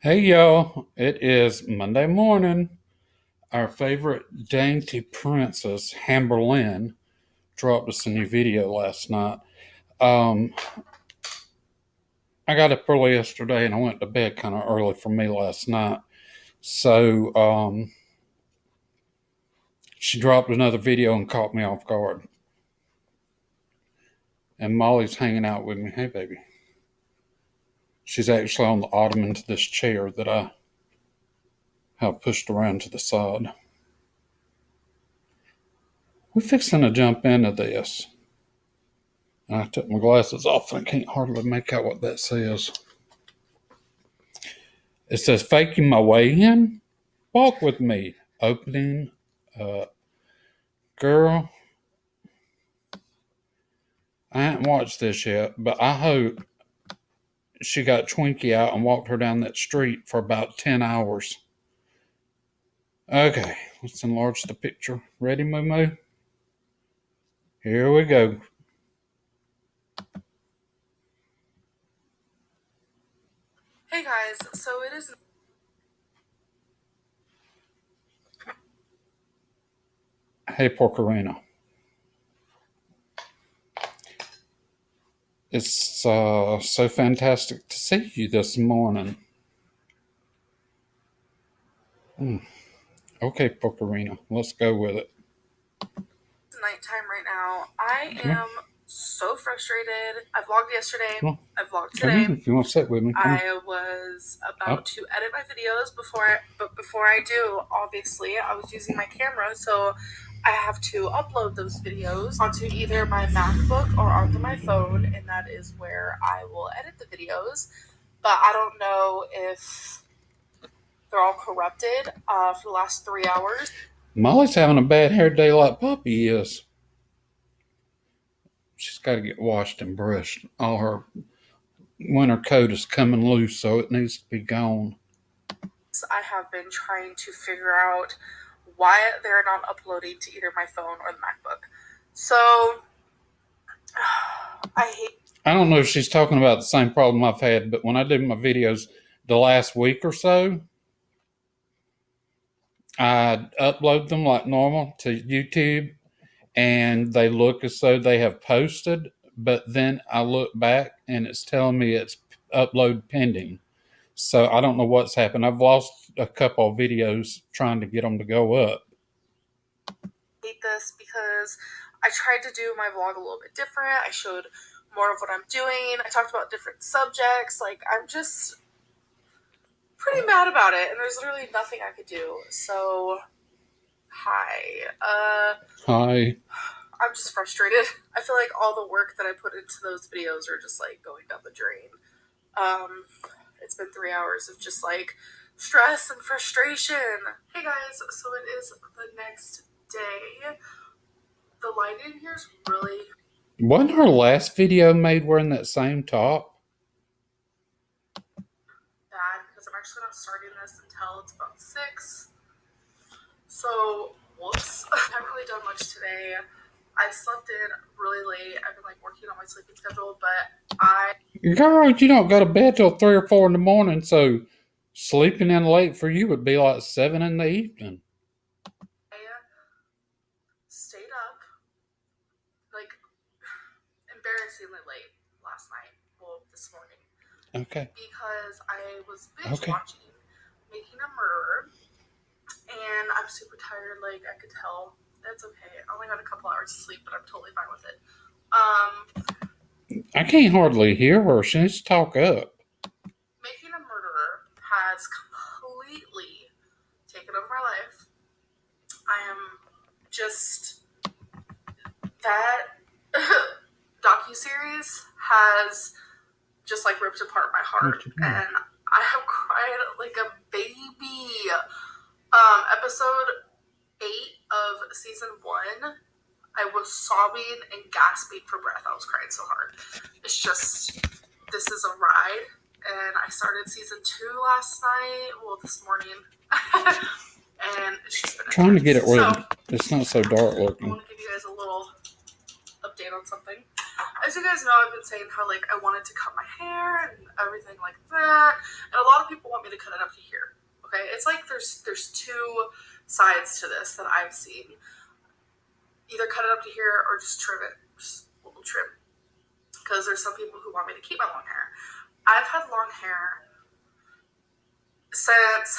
Hey y'all, it is Monday morning. Our favorite dainty princess, Amberlynn, dropped us a new video last night. Um, I got up early yesterday and I went to bed kind of early for me last night. So she dropped another video and caught me off guard. And Molly's hanging out with me. Hey, baby. She's actually on the ottoman to this chair that I have pushed around to the side. We're fixing to jump into this. And I took my glasses off and I can't hardly make out what that says. It says, faking my way in? Walk with me. Opening. Girl, I haven't watched this yet, but I hope she got Twinkie out and walked her down that street for about 10 hours. Okay, let's enlarge the picture. Ready, Moo Moo? Here we go. Hey guys, so it is. Hey, Porcarina. It's so fantastic to see you this morning. Okay, Porcarina, let's go with it. Nighttime right now. I Come am so frustrated. I vlogged yesterday. on. I vlogged Come today. on, if you want to sit with me. Come on. I was about to edit my videos but before I do, obviously, I was using my camera, so I have to upload those videos onto either my MacBook or onto my phone, and that is where I will edit the videos. But I don't know if they're all corrupted for the last 3 hours. Molly's having a bad hair day like Puppy is. She's got to get washed and brushed. All her winter coat is coming loose, so it needs to be gone. I have been trying to figure out why they're not uploading to either my phone or the MacBook. So I don't know if she's talking about the same problem I've had, but when I do my videos the last week or so, I upload them like normal to YouTube and they look as though they have posted, but then I look back and it's telling me it's upload pending. So I don't know what's happened. I've lost a couple of videos trying to get them to go up. I hate this because I tried to do my vlog a little bit different. I showed more of what I'm doing. I talked about different subjects. Like, I'm just pretty mad about it, and there's literally nothing I could do. So, hi. Hi. I'm just frustrated. I feel like all the work that I put into those videos are just like going down the drain. It's been 3 hours of just like stress and frustration. Hey guys, so it is the next day. The lighting here is really Wasn't her last video made wearing that same top? bad because I'm actually not starting this until it's about 6. So, whoops. I haven't really done much today. I slept in really late. I've been like working on my sleeping schedule, but Girl, you don't go to bed till 3 or 4 in the morning, so sleeping in late for you would be like 7 in the evening. I stayed up like embarrassingly late last night. Well, this morning. Okay. Because I was binge watching Making a Murderer, and I'm super tired. Like, I could tell. That's okay. I only got a couple hours of sleep, but I'm totally fine with it. I can't hardly hear her. She needs to talk up. Making a Murderer has completely taken over my life. I am just... That docuseries has just like ripped apart my heart, and I have cried like a baby. Episode 8 of season 1, I was sobbing and gasping for breath. I was crying so hard. It's just, this is a ride, and I started season 2 last night, well, this morning, and it's just been trying to get it where it's not so dark looking. I want to give you guys a little update on something. As you guys know, I've been saying how like I wanted to cut my hair and everything like that, and a lot of people want me to cut it up to here. Okay, it's like there's two sides to this that I've seen. Either cut it up to here or just trim it, just a little trim. Because there's some people who want me to keep my long hair. I've had long hair since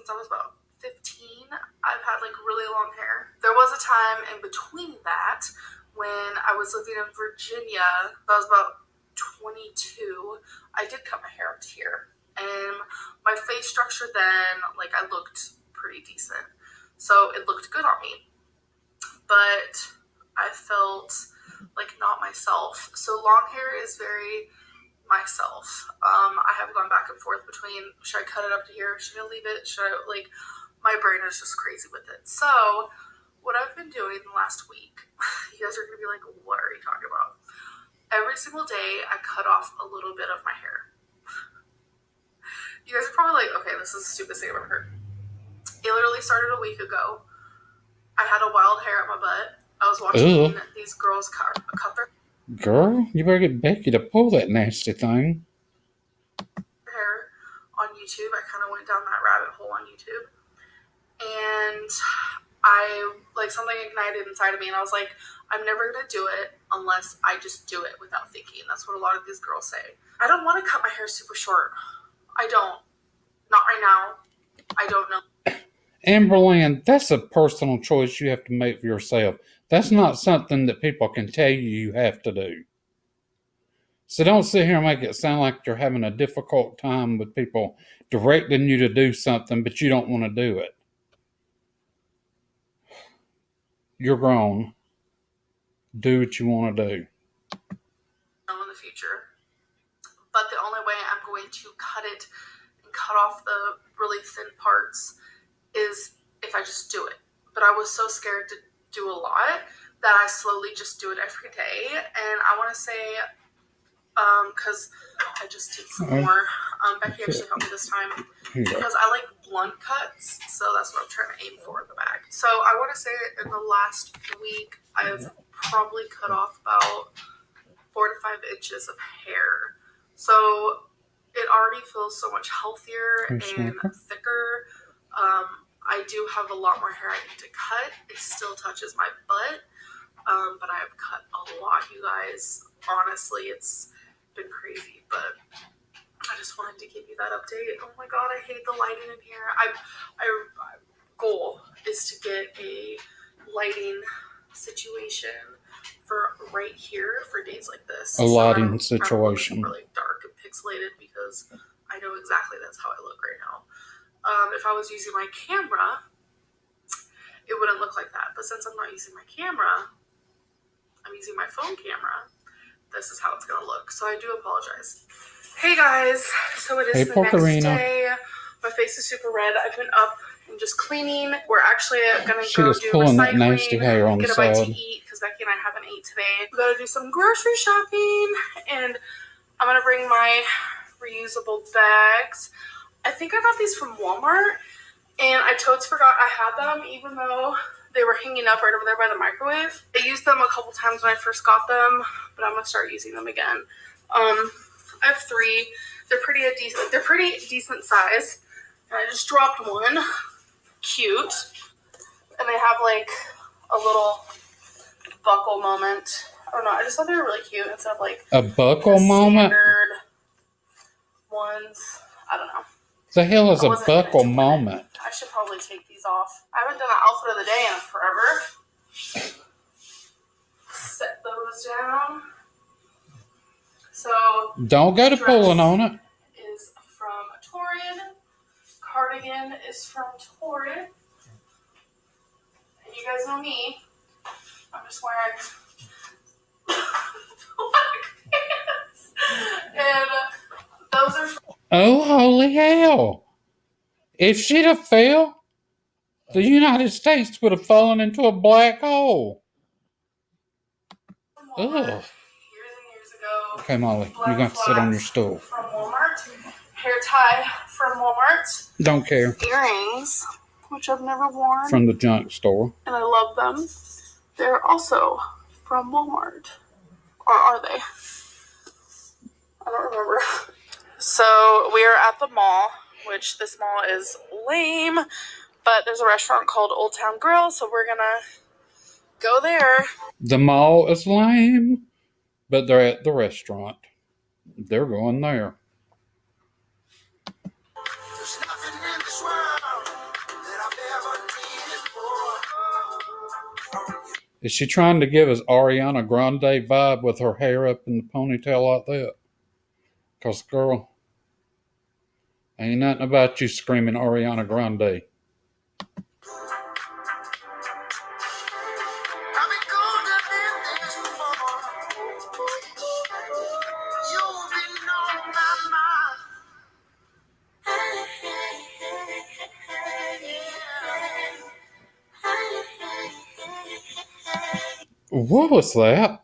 I was about 15. I've had like really long hair. There was a time in between that when I was living in Virginia. I was about 22. I did cut my hair up to here, and my face structure then, like, I looked pretty decent, so it looked good on me, but I felt like not myself. So long hair is very myself. I have gone back and forth between, should I cut it up to here, should I leave it, should I, like, my brain is just crazy with it. So what I've been doing the last week, you guys are gonna be like, what are you talking about? Every single day I cut off a little bit of my hair. You guys are probably like, okay, this is the stupidest thing I've ever heard. It literally started a week ago. I had a wild hair at my butt. I was watching these girls cut their Girl, you better get Becky to pull that nasty thing. hair on YouTube. I kind of went down that rabbit hole on YouTube, and something ignited inside of me, and I was like, I'm never gonna do it unless I just do it without thinking. That's what a lot of these girls say. I don't want to cut my hair super short. I don't. Not right now. I don't know. Amberlynn, that's a personal choice you have to make for yourself. That's not something that people can tell you have to do. So don't sit here and make it sound like you're having a difficult time with people directing you to do something, but you don't want to do it. You're grown. Do what you want to do. In the future. But the only way I'm going to cut it and cut off the really thin parts is if I just do it. But I was so scared to do a lot that I slowly just do it every day. And I want to say, because I just did some more. Becky actually helped me this time because I like blunt cuts, so that's what I'm trying to aim for in the back. So I want to say in the last week, I've probably cut off about 4 to 5 inches of hair. So it already feels so much healthier and thicker. I do have a lot more hair I need to cut. It still touches my butt, but I have cut a lot, you guys. Honestly, it's been crazy, but I just wanted to give you that update. Oh my god, I hate the lighting in here. My goal is to get a lighting situation for right here for days like this. A lighting situation. Really dark and pixelated because I know exactly that's how I look right now. If I was using my camera, it wouldn't look like that. But since I'm not using my camera, I'm using my phone camera. This is how it's gonna look. So I do apologize. Hey guys, so it is the next day. My face is super red. I've been up and just cleaning. We're actually gonna go do pulling recycling, that nasty hair on get the a bite side. to eat because Becky and I haven't ate today. We gotta do some grocery shopping, and I'm gonna bring my reusable bags. I think I got these from Walmart, and I totes forgot I had them, even though they were hanging up right over there by the microwave. I used them a couple times when I first got them, but I'm gonna start using them again. I have 3. They're pretty decent size. And I just dropped one. Cute. And they have like a little buckle moment. I don't know. I just thought they were really cute instead of like a buckle moment. Standard ones. I don't know. The hell is a buckle moment? I should probably take these off. I haven't done an outfit of the day in forever. Set those down. So don't go to pulling on it. Is from Torrid. Cardigan is from Torrid. And you guys know me. I'm just wearing black pants. And those are from oh, holy hell. If she'd have fell, the United States would have fallen into a black hole. Ugh. Years and years ago. Okay, Molly, you're going to sit on your stool. From Walmart. Hair tie from Walmart. Don't care. Earrings, which I've never worn. From the junk store. And I love them. They're also from Walmart. Or are they? I don't remember. So we are at the mall, which this mall is lame, but there's a restaurant called Old Town Grill, so we're gonna go there. The mall is lame, but they're at the restaurant. They're going there. Is she trying to give us Ariana Grande vibe with her hair up in the ponytail like that? Because, girl, ain't nothing about you screaming Ariana Grande. What was that?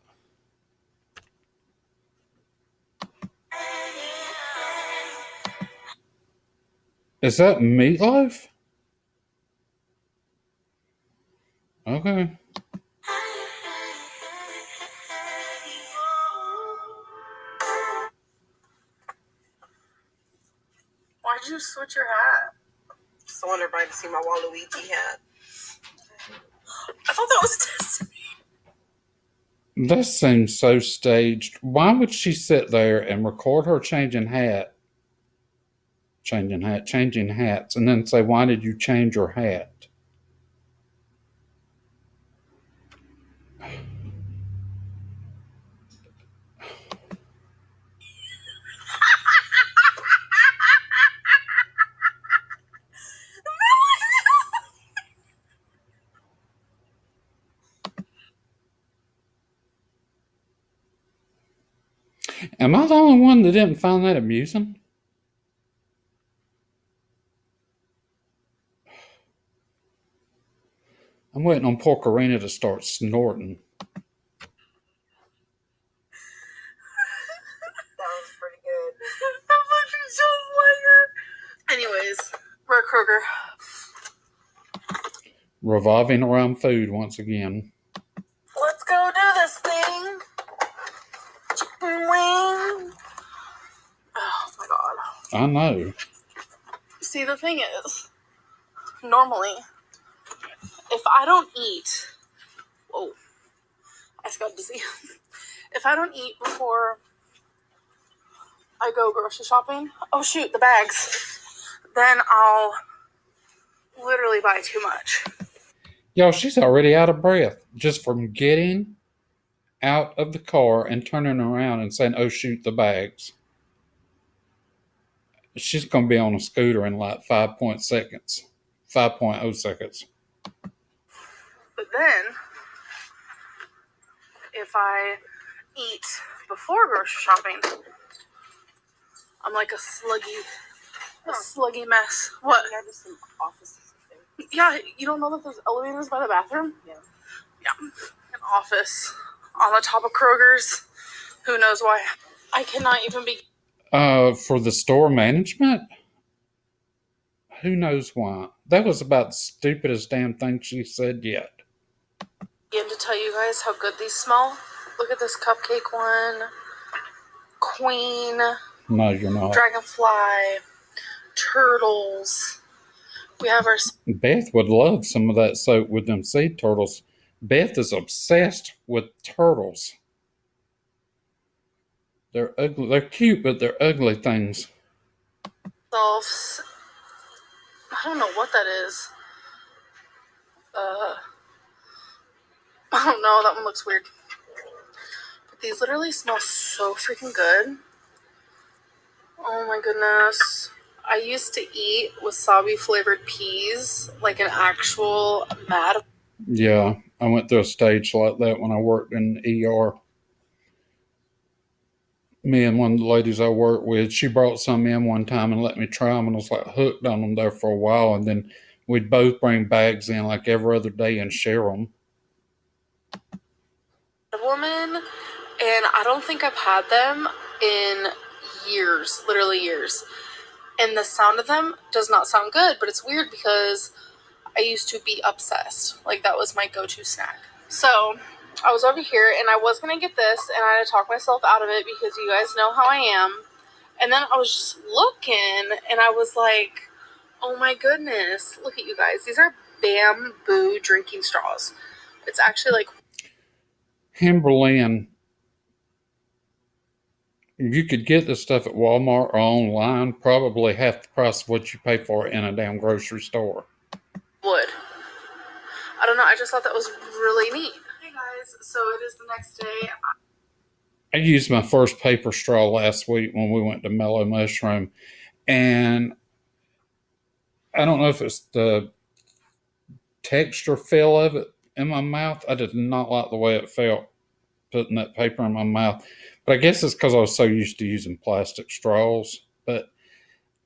Is that Meatloaf? Okay. Why'd you switch your hat? Just I wanted everybody to see my Waluigi hat. I thought that was Destiny. This seems so staged. Why would she sit there and record her changing hats, and then say, "Why did you change your hat?" Am I the only one that didn't find that amusing? I'm waiting on poor Karina to start snorting. That was pretty good. That looking just like her. Anyways, we're at Kroger. Revolving around food once again. Let's go do this thing. Chicken wing. Oh my god. I know. See, the thing is, normally, if I don't eat, whoa, I just got dizzy. If I don't eat before I go grocery shopping, oh shoot, the bags, then I'll literally buy too much. Y'all, she's already out of breath just from getting out of the car and turning around and saying, "Oh, shoot, the bags." She's going to be on a scooter in like 5.0 seconds. But then, if I eat before grocery shopping, I'm like a sluggy mess. What? Yeah, just some offices. Yeah, you don't know that there's elevators by the bathroom? Yeah. Yeah. An office on the top of Kroger's. Who knows why? I cannot even be. For the store management? Who knows why? That was about the stupidest damn thing she said yet. Begin to tell you guys how good these smell. Look at this cupcake one. Queen. No, you're not. Dragonfly. Turtles. We have our. Beth would love some of that soap with them sea turtles. Beth is obsessed with turtles. They're ugly. They're cute, but they're ugly things. I don't know what that is. I don't know. That one looks weird. But these literally smell so freaking good. Oh my goodness. I used to eat wasabi flavored peas like an actual mad. Yeah, I went through a stage like that when I worked in ER. Me and one of the ladies I worked with, she brought some in one time and let me try them, and I was like hooked on them there for a while. And then we'd both bring bags in like every other day and share them. Woman, and I don't think I've had them in years, literally years. And the sound of them does not sound good, but it's weird because I used to be obsessed. Like, that was my go-to snack. So, I was over here and I was gonna get this and I had to talk myself out of it because you guys know how I am. And then I was just looking and I was like, oh my goodness, look at you guys. These are bamboo drinking straws. It's actually like Amberlynn, you could get this stuff at Walmart or online, probably half the price of what you pay for it in a damn grocery store. wood. I don't know, I just thought that was really neat. Hey guys, so it is the next day. I used my first paper straw last week when we went to Mellow Mushroom, and I don't know if it's the texture feel of it in my mouth. I did not like the way it felt putting that paper in my mouth. But I guess it's because I was so used to using plastic straws. But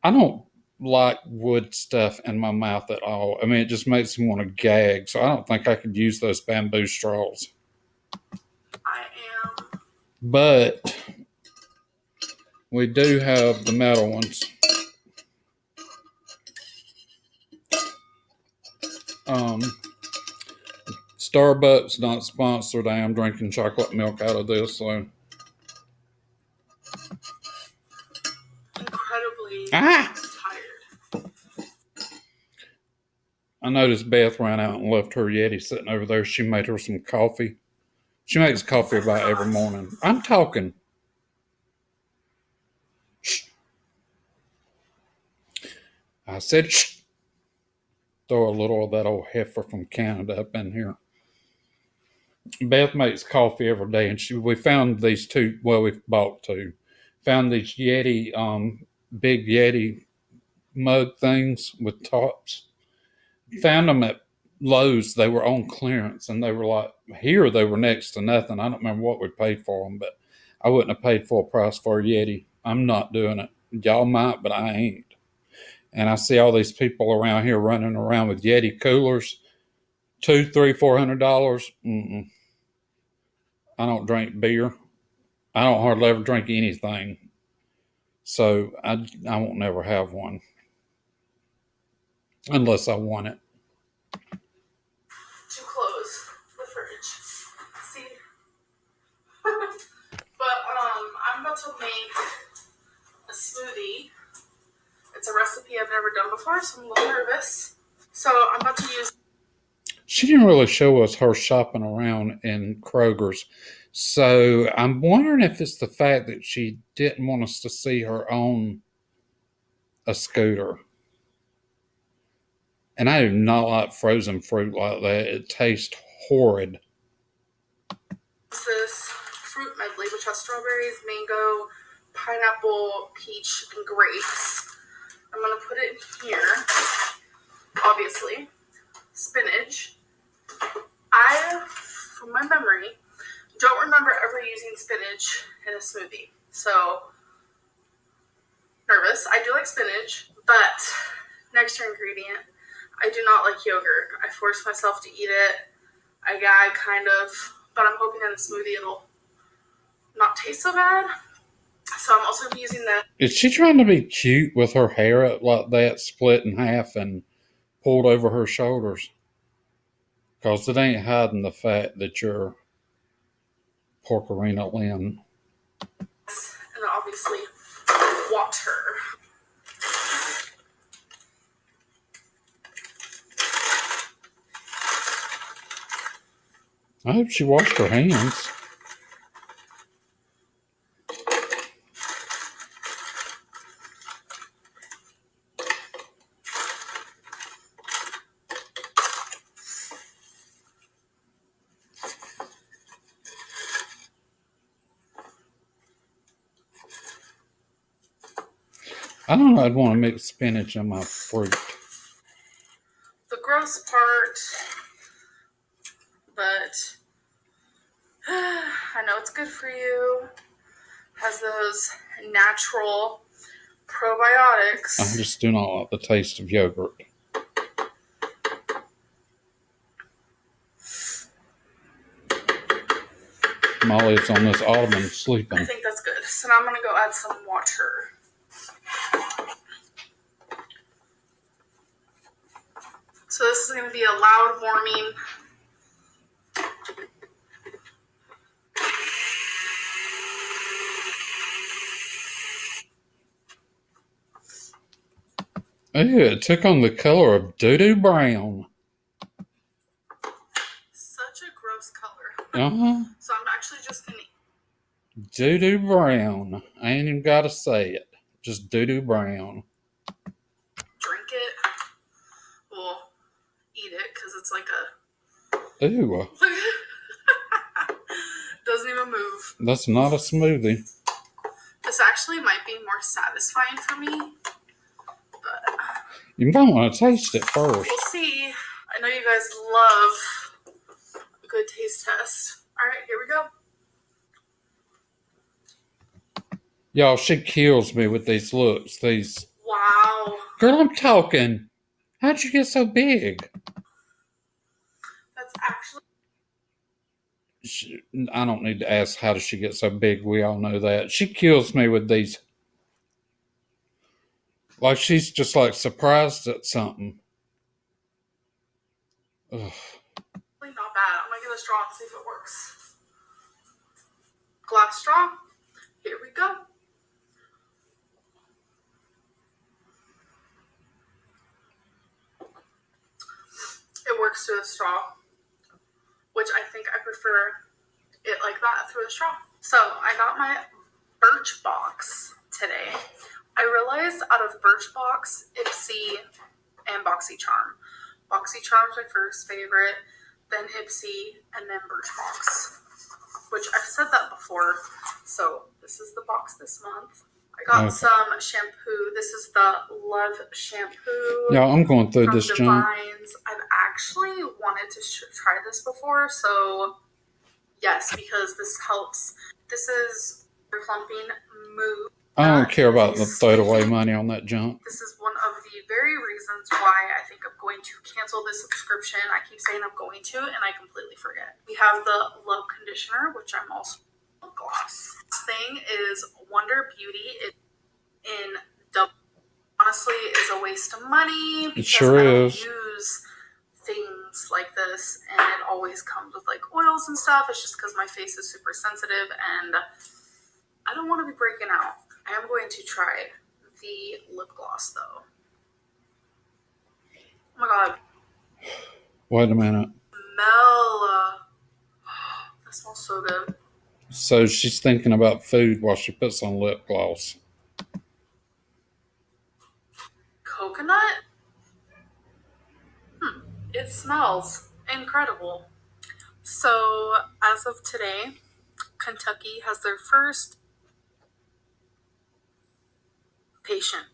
I don't like wood stuff in my mouth at all. I mean, it just makes me want to gag. So I don't think I could use those bamboo straws. I am. But we do have the metal ones. Um, Starbucks not sponsored. I am drinking chocolate milk out of this, so Incredibly tired. I noticed Beth ran out and left her Yeti sitting over there. She made her some coffee. She makes coffee about every morning. I'm talking. Shh. I said shh. Throw a little of that old heifer from Canada up in here. Beth makes coffee every day, and we found these two. Well, we bought two. Found these Yeti, big Yeti mug things with tops. Found them at Lowe's. They were on clearance, and they were like here. They were next to nothing. I don't remember what we paid for them, but I wouldn't have paid full price for a Yeti. I'm not doing it. Y'all might, but I ain't. And I see all these people around here running around with Yeti coolers, $200, $300, $400. I don't drink beer. I don't hardly ever drink anything, so I won't never have one unless I want it. To close the fridge. See? But I'm about to make a smoothie. It's a recipe I've never done before, so I'm a little nervous. So I'm about to use. She didn't really show us her shopping around in Kroger's. So I'm wondering if it's the fact that she didn't want us to see her own a scooter. And I do not like frozen fruit like that. It tastes horrid. This fruit medley, which has strawberries, mango, pineapple, peach, and grapes. I'm going to put it in here, obviously. Spinach. I, from my memory, don't remember ever using spinach in a smoothie. So, nervous. I do like spinach, but next ingredient, I do not like yogurt. I force myself to eat it. I gag kind of, but I'm hoping in the smoothie it'll not taste so bad. So I'm also using the. Is she trying to be cute with her hair up like that, split in half and pulled over her shoulders? Because it ain't hiding the fact that you're Porcarina Lynn. And then obviously water. I hope she washed her hands. I don't know. I'd want to mix spinach in my fruit. The gross part, but I know it's good for you. Has those natural probiotics. I just do not like the taste of yogurt. Molly is on this ottoman sleeping. I think that's good. So now I'm going to go add some water. So this is going to be a loud warming Ew, it took on the color of doo-doo brown. Such a gross color. Uh-huh. So I'm actually just gonna Doo-doo brown. I ain't even gotta say it. Just doo-doo brown. drink it. Well, eat it because it's like a. Ew. Doesn't even move. That's not a smoothie. This actually might be more satisfying for me, but You might want to taste it first. we'll see. I know you guys love a good taste test. All right, here we go. Y'all, she kills me with these looks. These. Wow. Girl, I'm talking. How'd you get so big? That's actually. I don't need to ask how does she get so big. We all know that. She kills me with these. Like she's just like surprised at something. Ugh. Not bad. I'm gonna get a straw and see if it works. Glass straw. Here we go. It works through a straw, which I think I prefer it like that through a straw. So I got my Birchbox today. I realized out of Birchbox, Ipsy, and BoxyCharm. BoxyCharm's my first favorite, then Ipsy, and then Birchbox, which I've said that before. So this is the box this month. I got some shampoo. This is the Love shampoo. Yeah, I'm going through this junk. I've actually wanted to try this before, so yes, because this helps. This is plumping move. I don't care about the throwaway money on that junk. This is one of the very reasons why I think I'm going to cancel this subscription. I keep saying I'm going to, and I completely forget. We have the Love conditioner, which I'm also lip gloss. This thing is Wonder Beauty. It in double. Honestly, is a waste of money because it sure I don't is. use things like this, and it always comes with like oils and stuff. It's just because my face is super sensitive, and I don't want to be breaking out. I am going to try the lip gloss though. Oh my god. Wait a minute. Smell. That smells so good. So she's thinking about food while she puts on lip gloss. Coconut? It smells incredible. So, as of today, Kentucky has their first patient.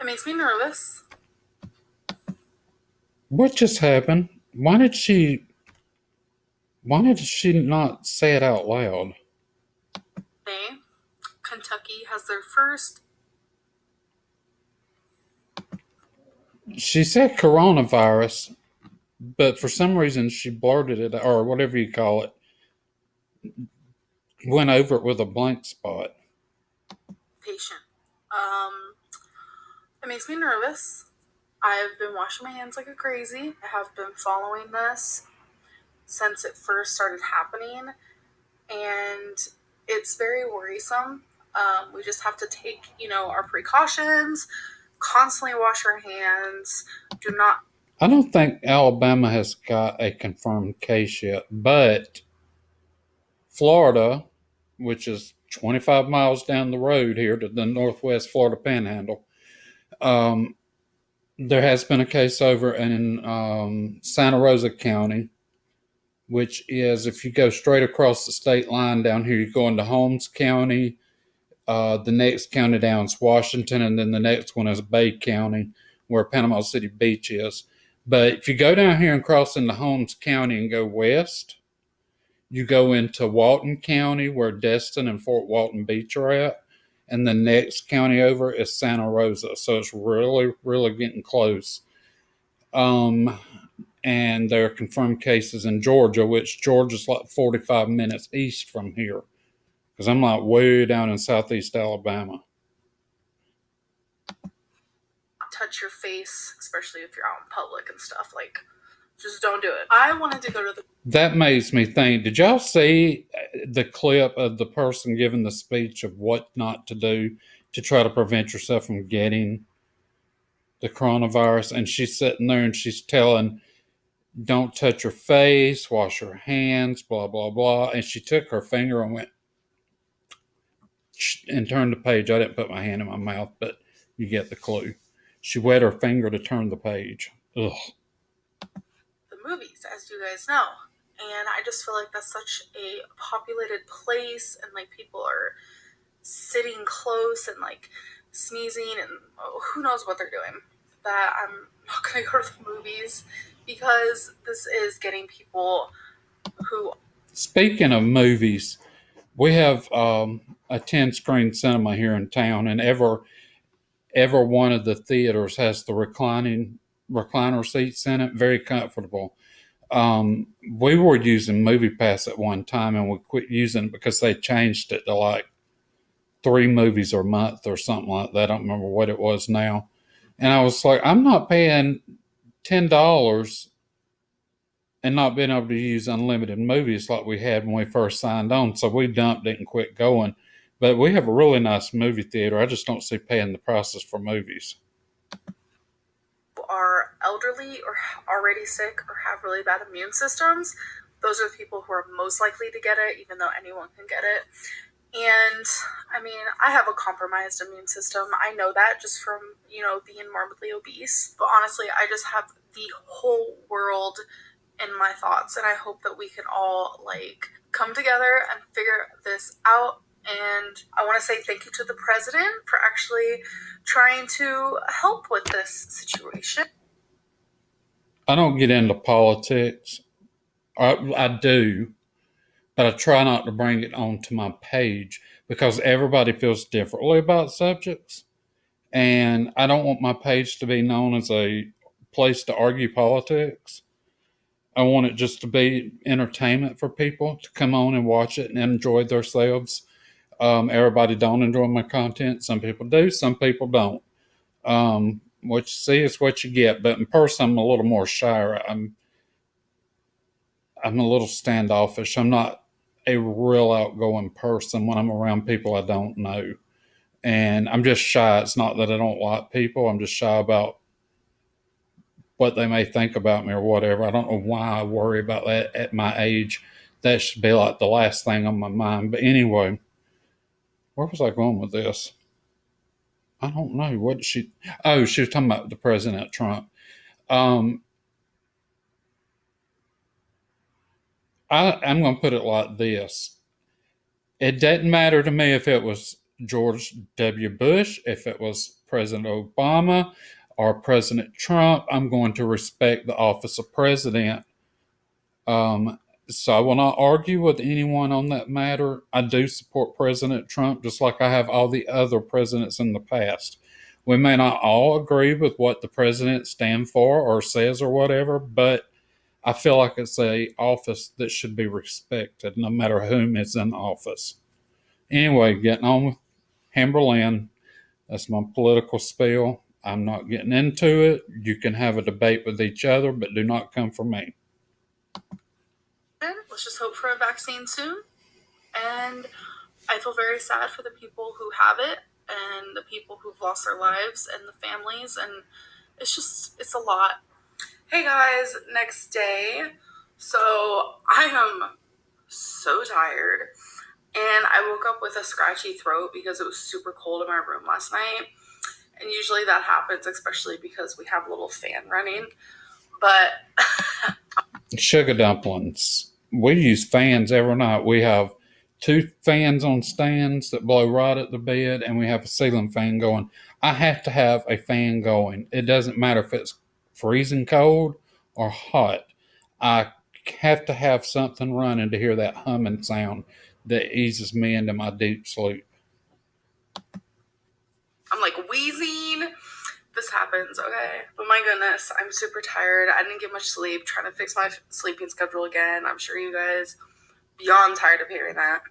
It makes me nervous. What just happened? Why did she not say it out loud? Today, Kentucky has their first. She said coronavirus, but for some reason she blurted it, or whatever you call it, went over it with a blank spot. Patient. It makes me nervous. I've been washing my hands like a crazy. I have been following this since it first started happening, and it's very worrisome. We just have to take, our precautions, constantly wash our hands, do not. I don't think Alabama has got a confirmed case yet, but Florida, which is 25 miles down the road here to the northwest Florida panhandle, there has been a case over in Santa Rosa County, which is if you go straight across the state line down here, you go into Holmes County. The next county down is Washington, and then the next one is Bay County, where Panama City Beach is. But if you go down here and cross into Holmes County and go west, you go into Walton County, where Destin and Fort Walton Beach are at, and the next county over is Santa Rosa. So it's really, really getting close. And there are confirmed cases in Georgia, which Georgia's like 45 minutes east from here, because I'm like way down in southeast Alabama. Touch your face, especially if you're out in public and stuff. Like, just don't do it. I wanted to go to the. That makes me think, did y'all see the clip of the person giving the speech of what not to do? to try to prevent yourself from getting the coronavirus. And she's sitting there and she's telling, don't touch your face, wash your hands, blah, blah, blah. And she took her finger and went and turned the page. I didn't put my hand in my mouth, but you get the clue. She wet her finger to turn the page. Ugh. The movies, as you guys know. And I just feel like that's such a populated place, and like people are sitting close and like sneezing, and who knows what they're doing. That I'm not going to go to the movies because this is getting people who. Speaking of movies, we have a 10-screen cinema here in town, and ever one of the theaters has the recliner seats in it, very comfortable. We were using Movie Pass at one time, and we quit using it because they changed it to like 3 movies a month or something like that. I don't remember what it was now. And I was like, I'm not paying $10 and not being able to use unlimited movies like we had when we first signed on. So we dumped it and quit going. But we have a really nice movie theater. I just don't see paying the prices for movies. Are elderly or already sick or have really bad immune systems, those are the people who are most likely to get it, even though anyone can get it. And I mean, I have a compromised immune system. I know that just from, being morbidly obese. But honestly, I just have the whole world in my thoughts. And I hope that we can all like come together and figure this out. And I want to say thank you to the president for actually trying to help with this situation. I don't get into politics. I do, but I try not to bring it onto my page because everybody feels differently about subjects. And I don't want my page to be known as a place to argue politics. I want it just to be entertainment for people to come on and watch it and enjoy themselves. Everybody don't enjoy my content. Some people do, some people don't. What you see is what you get. But in person, I'm a little more shy. I'm a little standoffish. I'm not a real outgoing person when I'm around people I don't know. And I'm just shy. It's not that I don't like people. I'm just shy about what they may think about me or whatever. I don't know why I worry about that at my age. That should be like the last thing on my mind. But anyway, where was I going with this? I don't know. What did she? Oh, she was talking about the President Trump. Um, I'm going to put it like this: it doesn't matter to me if it was George W. Bush, if it was President Obama, or President Trump. I'm going to respect the office of president. Um, so I will not argue with anyone on that matter. I do support President Trump just like I have all the other presidents in the past. We may not all agree with what the president stands for or says or whatever, but I feel like it's a office that should be respected no matter whom is in office. Anyway, getting on with Amberlynn. That's my political spiel. I'm not getting into it. You can have a debate with each other, but do not come for me. Let's just hope for a vaccine soon. And I feel very sad for the people who have it and the people who've lost their lives and the families. And it's a lot. Hey guys, next day. So I am so tired. And I woke up with a scratchy throat because it was super cold in my room last night. And usually that happens, especially because we have a little fan running. But Sugar dumplings. We use fans every night. We have 2 fans on stands that blow right at the bed, and we have a ceiling fan going. I have to have a fan going. It doesn't matter if it's freezing cold or hot. I have to have something running to hear that humming sound that eases me into my deep sleep. I'm like wheezing. This happens, okay? But my goodness, I'm super tired. I didn't get much sleep, trying to fix my sleeping schedule again. I'm sure you guys beyond tired of hearing that.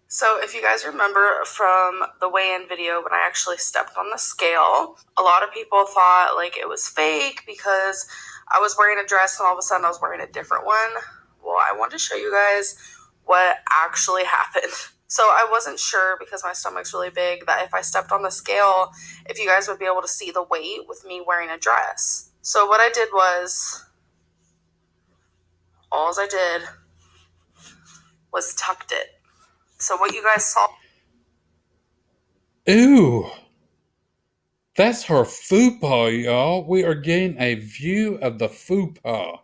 So if you guys remember from the weigh-in video when I actually stepped on the scale, a lot of people thought like it was fake because I was wearing a dress and all of a sudden I was wearing a different one. Well, I want to show you guys what actually happened. So I wasn't sure, because my stomach's really big, that if I stepped on the scale, if you guys would be able to see the weight with me wearing a dress. So what I did was, all I did was tucked it. So what you guys saw. Ooh. That's her fupa, y'all. We are getting a view of the fupa.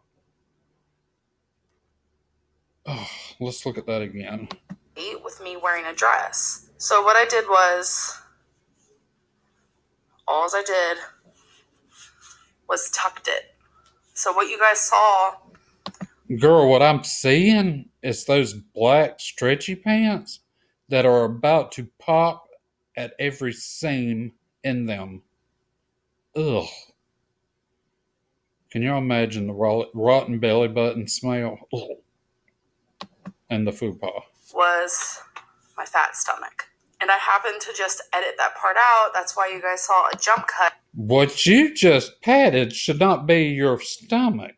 Oh, let's look at that again. With me wearing a dress. So what I did was, all I did was tucked it. So what you guys saw. Girl, what I'm seeing is those black stretchy pants that are about to pop at every seam in them. Ugh. Can you imagine the rotten belly button smell? Ugh. And the fupa. Was my fat stomach. And I happened to just edit that part out. That's why you guys saw a jump cut. What you just patted should not be your stomach.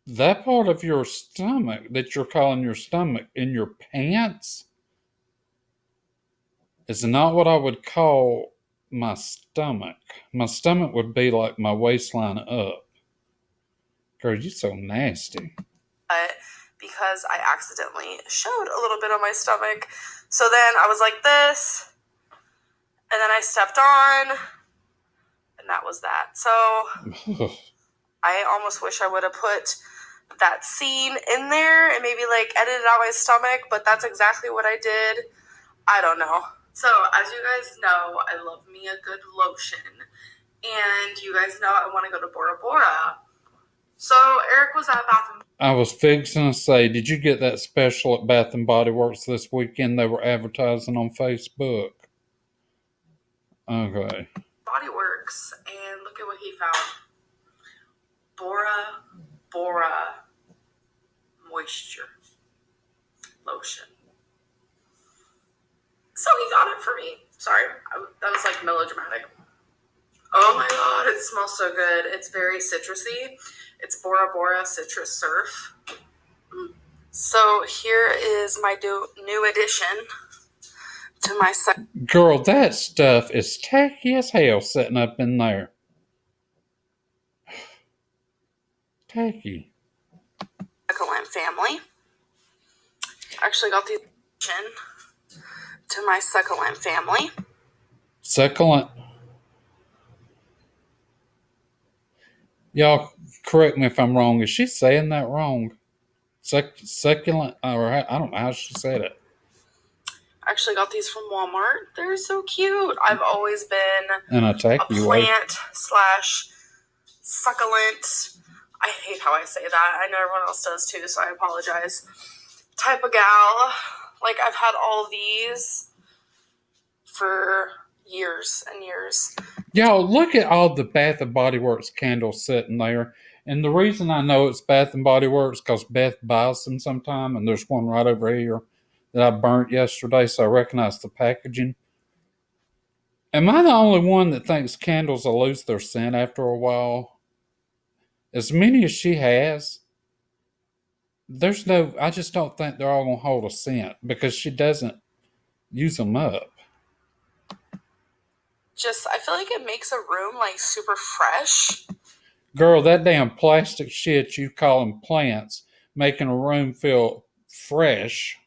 That part of your stomach that you're calling your stomach in your pants is not what I would call my stomach. My stomach would be like my waistline up. Girl, you so nasty. Because I accidentally showed a little bit on my stomach. So then I was like this, and then I stepped on, and that was that. So I almost wish I would have put that scene in there and maybe like edited out my stomach, but that's exactly what I did. I don't know. So as you guys know, I love me a good lotion, and you guys know I want to go to Bora Bora. So Eric was at Bath and I was fixing to say, did you get that special at Bath and Body Works this weekend they were advertising on Facebook? Okay. Body Works, and look at what he found. Bora Bora Moisture Lotion. So he got it for me. Sorry, that was like melodramatic. Oh my god, it smells so good. It's very citrusy. It's Bora Bora Citrus Surf. So here is my new addition to my Girl, that stuff is tacky as hell sitting up in there. Tacky. succulent family. I actually got the addition to my succulent family. Succulent. Y'all correct me if I'm wrong. Is she saying that wrong? Succulent, or I don't know how she said it. I actually got these from Walmart. They're so cute. I've always been And a plant slash succulent. I hate how I say that. I know everyone else does too, so I apologize. Type of gal. Like, I've had all these for years and years. Y'all, look at all the Bath and Body Works candles sitting there. And the reason I know it's Bath and Body Works because Beth buys them sometime, and there's one right over here that I burnt yesterday, so I recognize the packaging. Am I the only one that thinks candles will lose their scent after a while? As many as she has, I just don't think they're all going to hold a scent because she doesn't use them up. I feel like it makes a room like super fresh. Girl, that damn plastic shit you call them plants making a room feel fresh.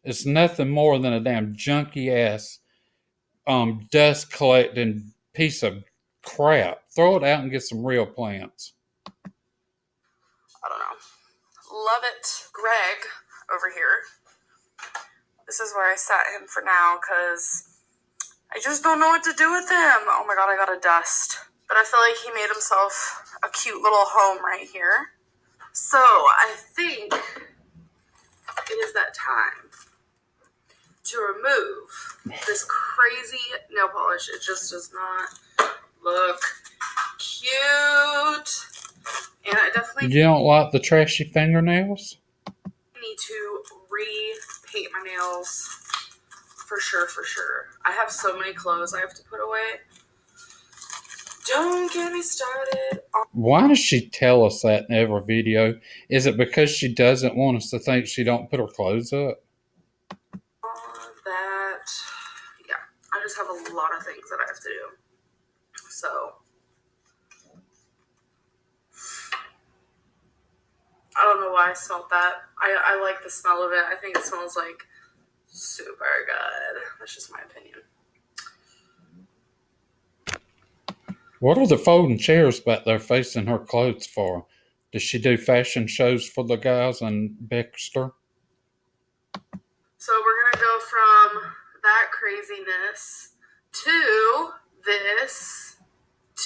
It's nothing more than a damn junky ass dust collecting piece of crap. Throw it out and get some real plants. I don't know. Love it. Greg over here. This is where I sat him for now because I just don't know what to do with him. Oh my god, I got a dust. But I feel like he made himself a cute little home right here. So I think it is that time to remove this crazy nail polish. It just does not look cute. And I definitely You don't like the trashy fingernails? need to repaint my nails. For sure. I have so many clothes I have to put away. Don't get me started on Why does she tell us that in every video? Is it because she doesn't want us to think she don't put her clothes up? that. Yeah, I just have a lot of things that I have to do. So I don't know why I smelled that. I like the smell of it. I think it smells like super good. That's just my opinion. What are the folding chairs back there facing her clothes for? Does she do fashion shows for the guys in Baxter? So we're gonna go from that craziness to this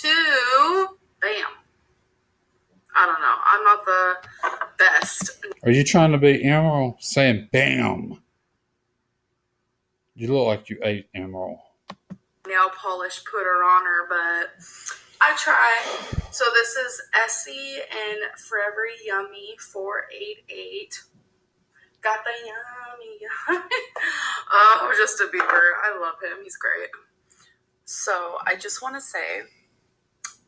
to bam. I don't know. I'm not the best. Are you trying to be Emerald? Saying bam. You look like you ate Emerald. Nail polish putter on her, but I try. So this is Essie and Forever Yummy 488. Got the yummy. Oh, Justin Bieber. I love him. He's great. So I just want to say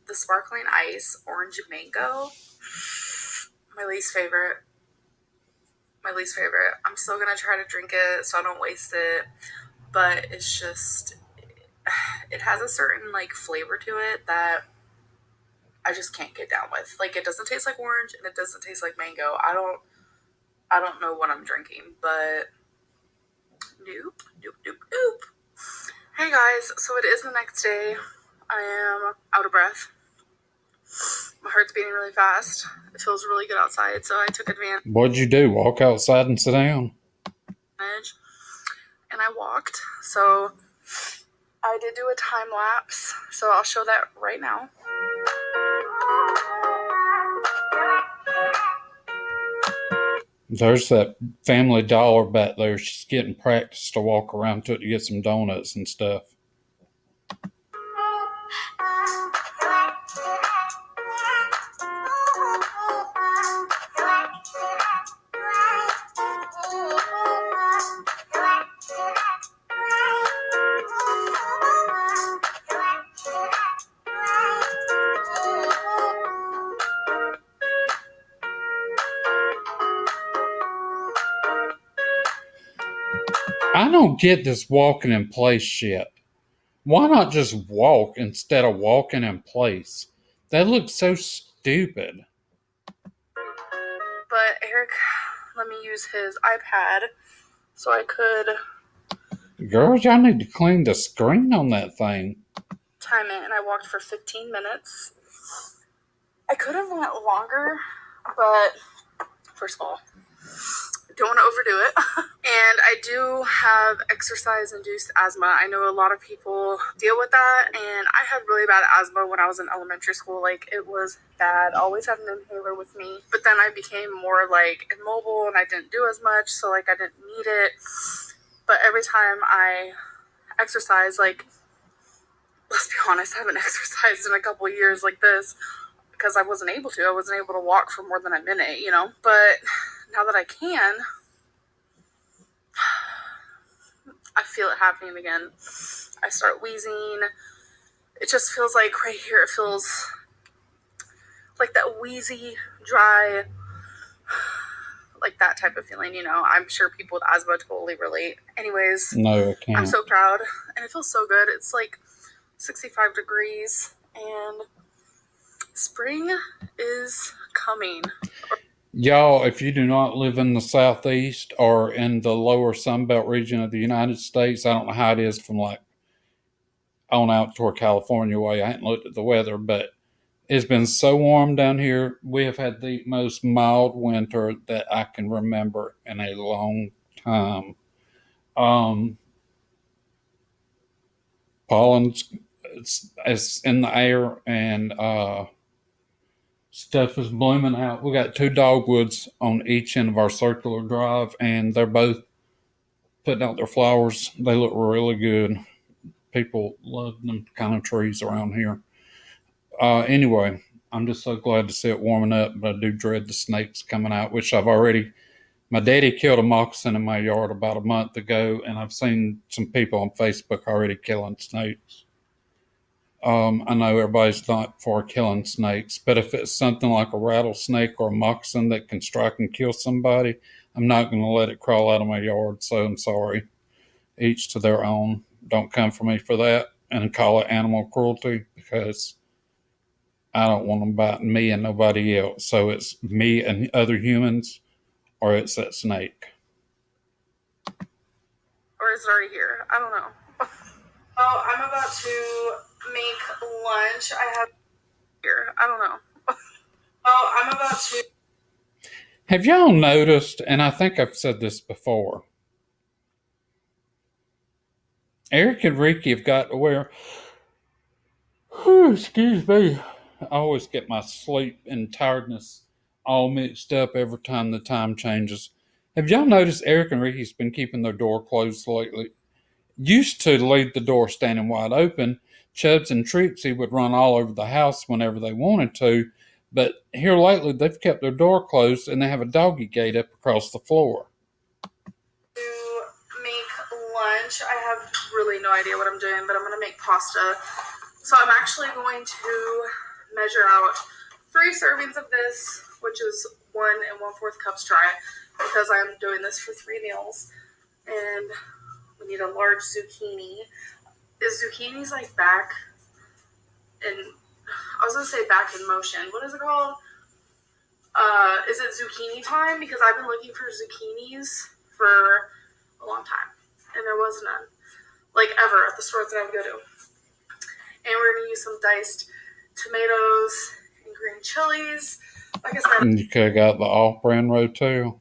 the sparkling ice orange mango, my least favorite. My least favorite. I'm still going to try to drink it so I don't waste it. But it's just, it has a certain like flavor to it that I just can't get down with. Like, it doesn't taste like orange and it doesn't taste like mango. I don't know what I'm drinking, but nope. Hey guys, so it is the next day. I am out of breath. My heart's beating really fast. It feels really good outside, so I took advantage. What'd you do? Walk outside and sit down? And I walked. So I did do a time lapse, so I'll show that right now. There's that Family Dollar back there. She's getting practice to walk around to it to get some donuts and stuff. I don't get this walking in place shit. Why not just walk instead of walking in place? That looks so stupid. But Eric let me use his iPad so I could Girls, y'all need to clean the screen on that thing. time it, and I walked for 15 minutes. I could have went longer, but first of all, don't want to overdo it. And I do have exercise-induced asthma. I know a lot of people deal with that, and I had really bad asthma when I was in elementary school. Like, it was bad. I always had an inhaler with me. But then I became more, like, immobile, and I didn't do as much, so, like, I didn't need it. But every time I exercise, like, let's be honest, I haven't exercised in a couple of years like this because I wasn't able to. I wasn't able to walk for more than a minute, you know? But now that I can, I feel it happening again. I start wheezing. It just feels like right here, it feels like that wheezy, dry, like that type of feeling, you know? I'm sure people with asthma totally relate. Anyways, No, I can't. I'm so proud, and it feels so good. It's like 65 degrees, and spring is coming. Y'all, if you do not live in the southeast or in the lower Sunbelt region of the United States, I don't know how it is from like on out toward California way. I hadn't looked at the weather, but it's been so warm down here. We have had the most mild winter that I can remember in a long time. Pollen's it's in the air, and stuff is blooming out. We got 2 dogwoods on each end of our circular drive, and they're both putting out their flowers. They look really good. People love them kind of trees around here. Anyway, I'm just so glad to see it warming up, but I do dread the snakes coming out, which my daddy killed a moccasin in my yard about a month ago, and I've seen some people on Facebook already killing snakes. I know everybody's not for killing snakes, but if it's something like a rattlesnake or a moccasin that can strike and kill somebody, I'm not going to let it crawl out of my yard. So I'm sorry. Each to their own. Don't come for me for that and call it animal cruelty because I don't want them biting me and nobody else. So it's me and other humans or it's that snake. Or is it already here? I don't know. Oh, I'm about to make lunch. I have here. I don't know. Oh, I'm about to. Have y'all noticed, and I think I've said this before, Eric and Ricky have got to where, excuse me, I always get my sleep and tiredness all mixed up every time the time changes. Have y'all noticed Eric and Ricky's been keeping their door closed lately? Used to leave the door standing wide open. Chubbs and Trixie would run all over the house whenever they wanted to, but here lately they've kept their door closed and they have a doggy gate up across the floor. To make lunch, I have really no idea what I'm doing, but I'm going to make pasta. So I'm actually going to measure out 3 servings of this, which is 1 1/4 cups dry, because I'm doing this for 3 meals. And we need a large zucchini. Is zucchini's like back in, I was going to say back in motion. What is it called? Is it zucchini time? Because I've been looking for zucchinis for a long time, and there was none, like ever, at the stores that I would go to. And we're going to use some diced tomatoes and green chilies. Like I said, You could have got the off-brand Rotel.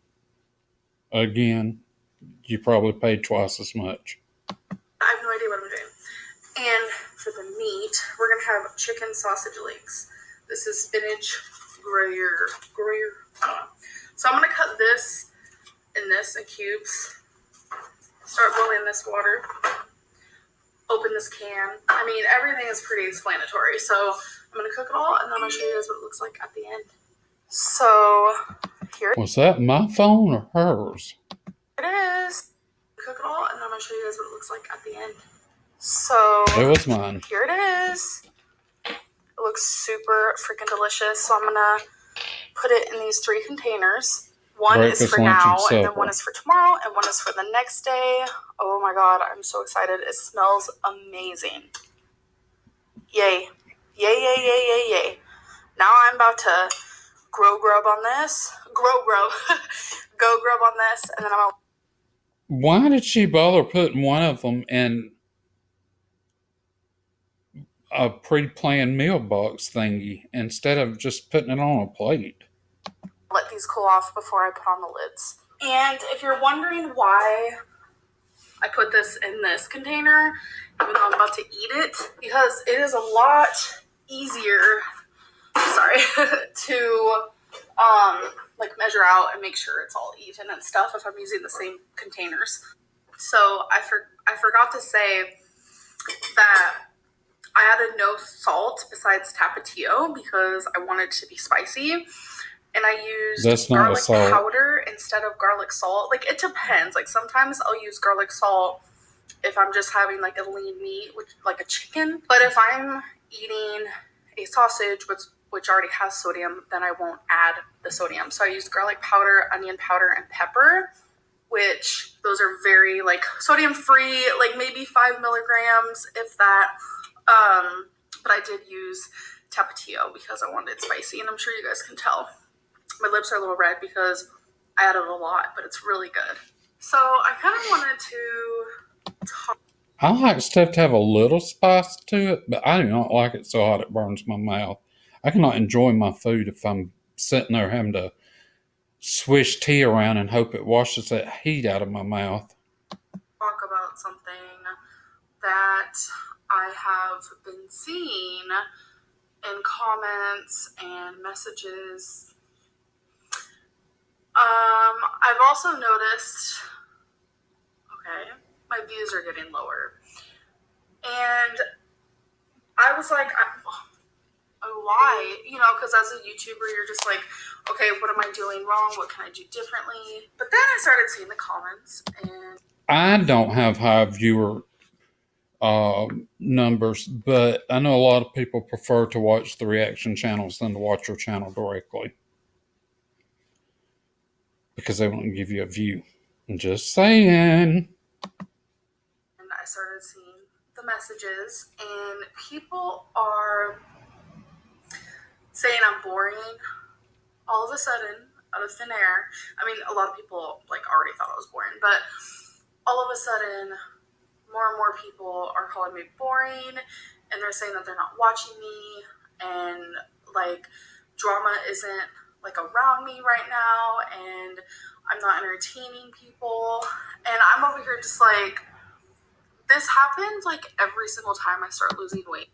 Again, you probably paid twice as much. I have no idea what I'm doing. And for the meat, we're going to have chicken sausage legs. This is spinach Gruyere. I don't know. So I'm going to cut this and this in cubes. Start boiling this water. Open this can. I mean, everything is pretty explanatory. So I'm going to cook it all, and then I'll show you guys what it looks like at the end. So here Was that my phone or hers? it is. Cook it all, and then I'm going to show you guys what it looks like at the end. So It was mine. here it is. It looks super freaking delicious. So I'm going to put it in these 3 containers. One Breakfast, is for lunch, now, and and then one is for tomorrow, and one is for the next day. Oh my god, I'm so excited. It smells amazing. Yay. Yay, yay, yay, yay, yay. Now I'm about to grow grub on this. Go grub on this, and then I'm going to... Why did she bother putting one of them in a pre-planned meal box thingy instead of just putting it on a plate? let these cool off before I put on the lids. And if you're wondering why I put this in this container, even though I'm about to eat it, because it is a lot easier, to like measure out and make sure it's all even and stuff if I'm using the same containers. So I forgot to say that I added no salt besides Tapatio because I wanted it to be spicy. And I used garlic powder instead of garlic salt. Like, it depends. Like, sometimes I'll use garlic salt if I'm just having, like, a lean meat, like a chicken. But if I'm eating a sausage, which already has sodium, then I won't add the sodium. So I used garlic powder, onion powder, and pepper, which those are very, like, sodium-free, like, maybe 5 milligrams, if that. But I did use Tapatio because I wanted it spicy, and I'm sure you guys can tell. My lips are a little red because I added a lot, but it's really good. So I kind of wanted to talk. I like stuff to have a little spice to it, but I do not like it so hot it burns my mouth. I cannot enjoy my food if I'm sitting there having to swish tea around and hope it washes that heat out of my mouth. Talk about something that I have been seeing in comments and messages. I've also noticed, okay, my views are getting lower. And I was like, why? You know, because as a YouTuber, you're just like, okay, what am I doing wrong? What can I do differently? But then I started seeing the comments, and I don't have high viewer numbers, but I know a lot of people prefer to watch the reaction channels than to watch your channel directly because they won't give you a view. I'm just saying. And I started seeing the messages, and people are saying I'm boring all of a sudden out of thin air. I mean, a lot of people like already thought I was boring, but all of a sudden, more and more people are calling me boring, and they're saying that they're not watching me, and like drama isn't like around me right now, and I'm not entertaining people, and I'm over here just like, this happens like every single time I start losing weight.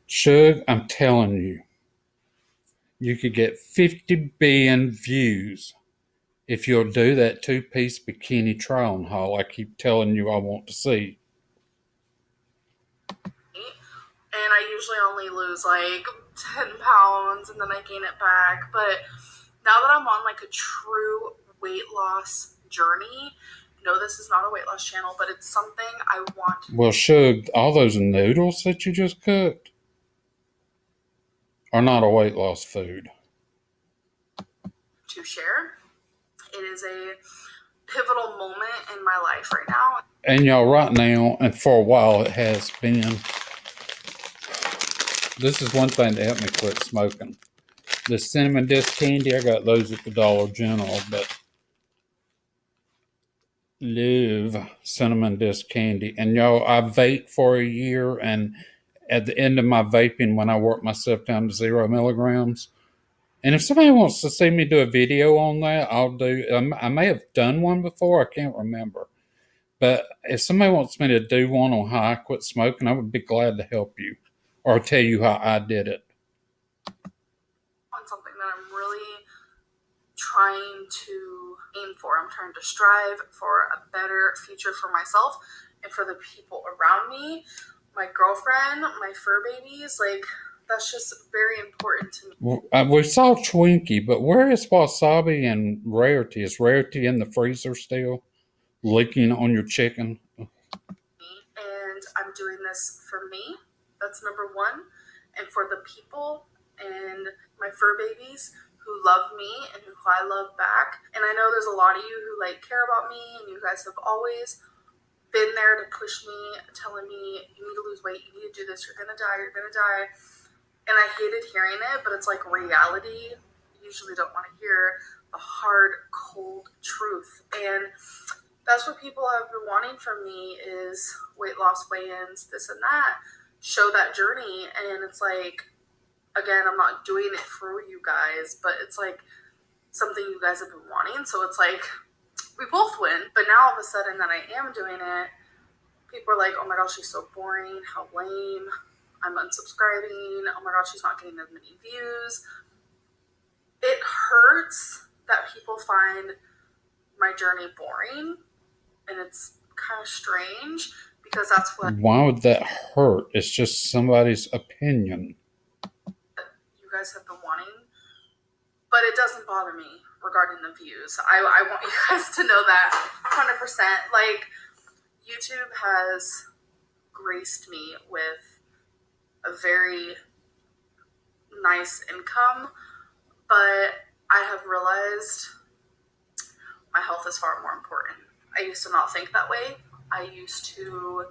Shug, I'm telling you, you could get 50 billion views if you'll do that 2-piece bikini try on haul I keep telling you I want to see. And I usually only lose like 10 pounds and then I gain it back. But now that I'm on like a true weight loss journey, no, this is not a weight loss channel, but it's something I want. Well, Shug, all those noodles that you just cooked are not a weight loss food. To share. It is a pivotal moment in my life right now. And y'all, right now, and for a while, it has been. This is one thing that helped me quit smoking. The cinnamon disc candy, I got those at the Dollar General, but love cinnamon disc candy. And y'all, I vaped for a year, and at the end of my vaping, when I worked myself down to 0 milligrams, and if somebody wants to see me do a video on that, I'll do. I may have done one before. I can't remember. But if somebody wants me to do one on how I quit smoking, I would be glad to help you or tell you how I did it. On something that I'm really trying to aim for. I'm trying to strive for a better future for myself and for the people around me, my girlfriend, my fur babies. Like, that's just very important to me. Well, we saw Twinkie, but where is Wasabi and Rarity? Is Rarity in the freezer still, leaking on your chicken? And I'm doing this for me. That's number one. And for the people and my fur babies who love me and who I love back. And I know there's a lot of you who like care about me, and you guys have always been there to push me, telling me you need to lose weight, you need to do this, you're gonna die, you're gonna die. And I hated hearing it, but it's like reality. You usually don't want to hear the hard, cold truth. And that's what people have been wanting from me is weight loss weigh-ins, this and that, show that journey. And it's like, again, I'm not doing it for you guys, but it's like something you guys have been wanting. So it's like, we both win. But now all of a sudden that I am doing it, people are like, oh my gosh, she's so boring, how lame, I'm unsubscribing, oh my gosh, she's not getting as many views. It hurts that people find my journey boring, and it's kind of strange because that's what Why would that hurt? It's just somebody's opinion. you guys have been wanting, but it doesn't bother me regarding the views. I want you guys to know that 100%. Like, YouTube has graced me with a very nice income, but I have realized my health is far more important. I used to not think that way. I used to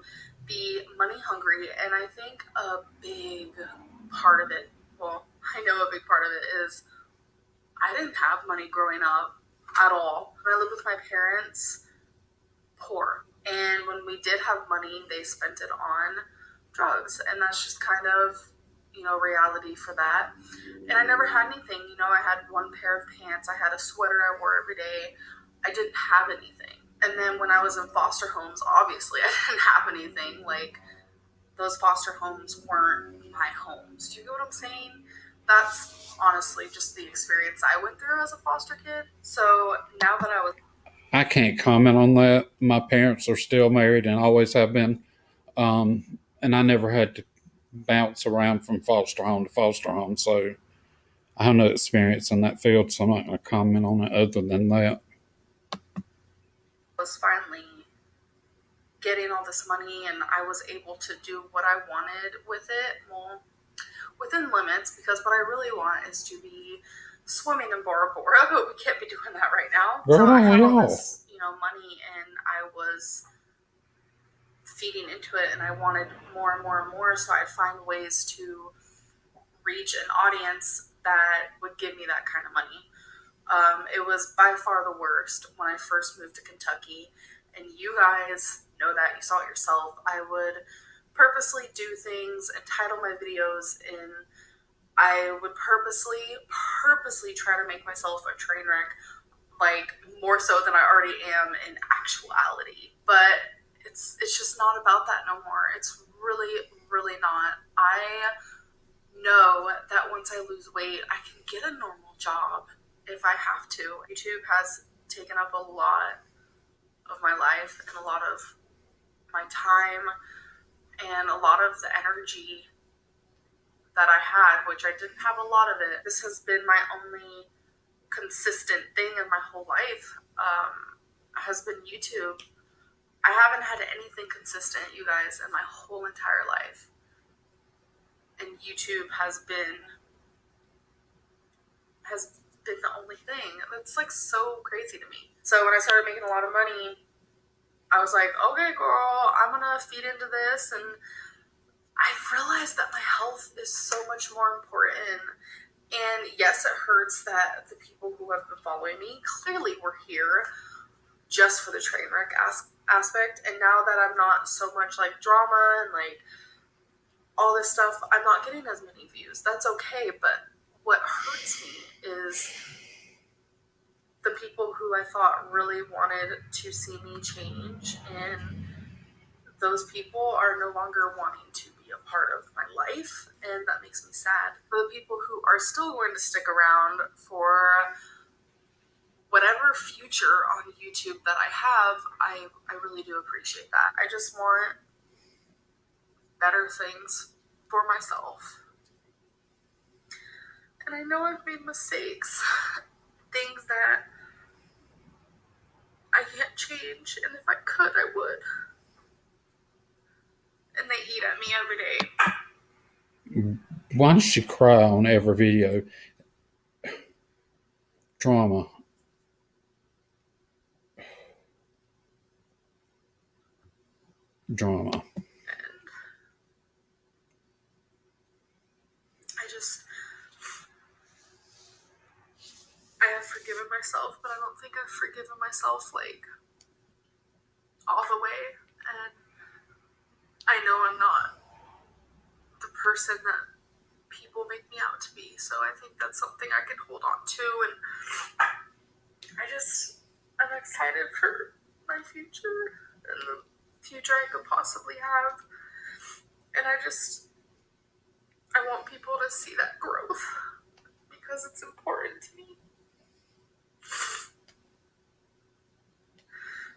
be money hungry, and I think a big part of it, well, I know a big part of it is I didn't have money growing up at all. When I lived with my parents, poor. And when we did have money, they spent it on drugs. And that's just kind of, reality for that. And I never had anything. I had one pair of pants. I had a sweater I wore every day. I didn't have anything. And then when I was in foster homes, obviously I didn't have anything. Like, those foster homes weren't my homes. Do you get what I'm saying? That's honestly just the experience I went through as a foster kid. So now that I can't comment on that. My parents are still married and always have been. And I never had to bounce around from foster home to foster home. So I have no experience in that field. So I'm not going to comment on it other than that. was finally getting all this money and I was able to do what I wanted with it, well, within limits, because what I really want is to be swimming in Bora Bora, but we can't be doing that right now. Girl, so I had all y'all. this, money, and I was feeding into it, and I wanted more and more and more, so I'd find ways to reach an audience that would give me that kind of money. It was by far the worst when I first moved to Kentucky, and you guys know that, you saw it yourself. I would purposely do things and title my videos in, I would purposely try to make myself a train wreck, like more so than I already am in actuality. But it's just not about that no more. It's really, really not. I know that once I lose weight, I can get a normal job if I have to. YouTube has taken up a lot of my life and a lot of my time and a lot of the energy that I had, which I didn't have a lot of it. This has been my only consistent thing in my whole life, has been YouTube. I haven't had anything consistent, you guys, in my whole entire life. And YouTube has been the only thing. That's like so crazy to me. So when I started making a lot of money, I was like, okay, girl, I'm gonna feed into this. And I've realized that my health is so much more important. And yes, it hurts that the people who have been following me clearly were here just for the train wreck aspect. And now that I'm not so much like drama and like all this stuff, I'm not getting as many views. That's okay. But what hurts me is the people who I thought really wanted to see me change, and those people are no longer wanting to be a part of my life, and that makes me sad. For the people who are still going to stick around for whatever future on YouTube that I have, I really do appreciate that. I just want better things for myself. And I know I've made mistakes, things that I can't change, and if I could, I would. And they eat at me every day. Why does she cry on every video? Drama. Drama. And I have forgiven myself, but I don't think I've forgiven myself like all the way. And I know I'm not the person that people make me out to be. So I think that's something I can hold on to. And I'm excited for my future and the future I could possibly have. And I want people to see that growth because it's important to me.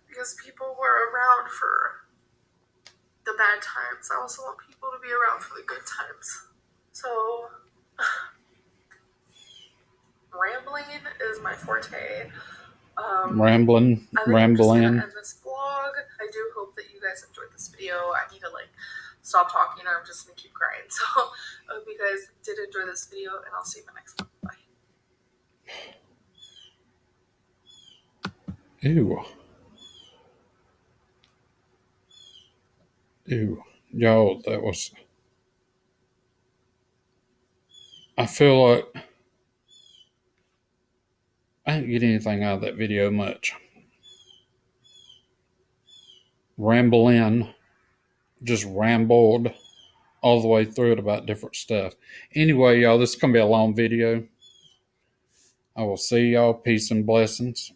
Because people were around for the bad times. I also want people to be around for the good times. So, rambling is my forte. Rambling. I think I'm just gonna end this vlog. I do hope that you guys enjoyed this video. I need to stop talking or I'm just gonna keep crying. So, I hope you guys did enjoy this video, and I'll see you in the next one. Bye. Ew. Ew. Y'all, that was... I feel like I didn't get anything out of that video much. Amberlynn just rambled all the way through it about different stuff. Anyway, y'all, this is going to be a long video. I will see y'all. Peace and blessings.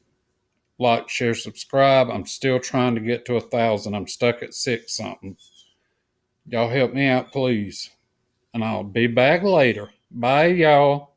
Like, share, subscribe. I'm still trying to get to 1,000. I'm stuck at 6 something. Y'all help me out, please. And I'll be back later. Bye, y'all.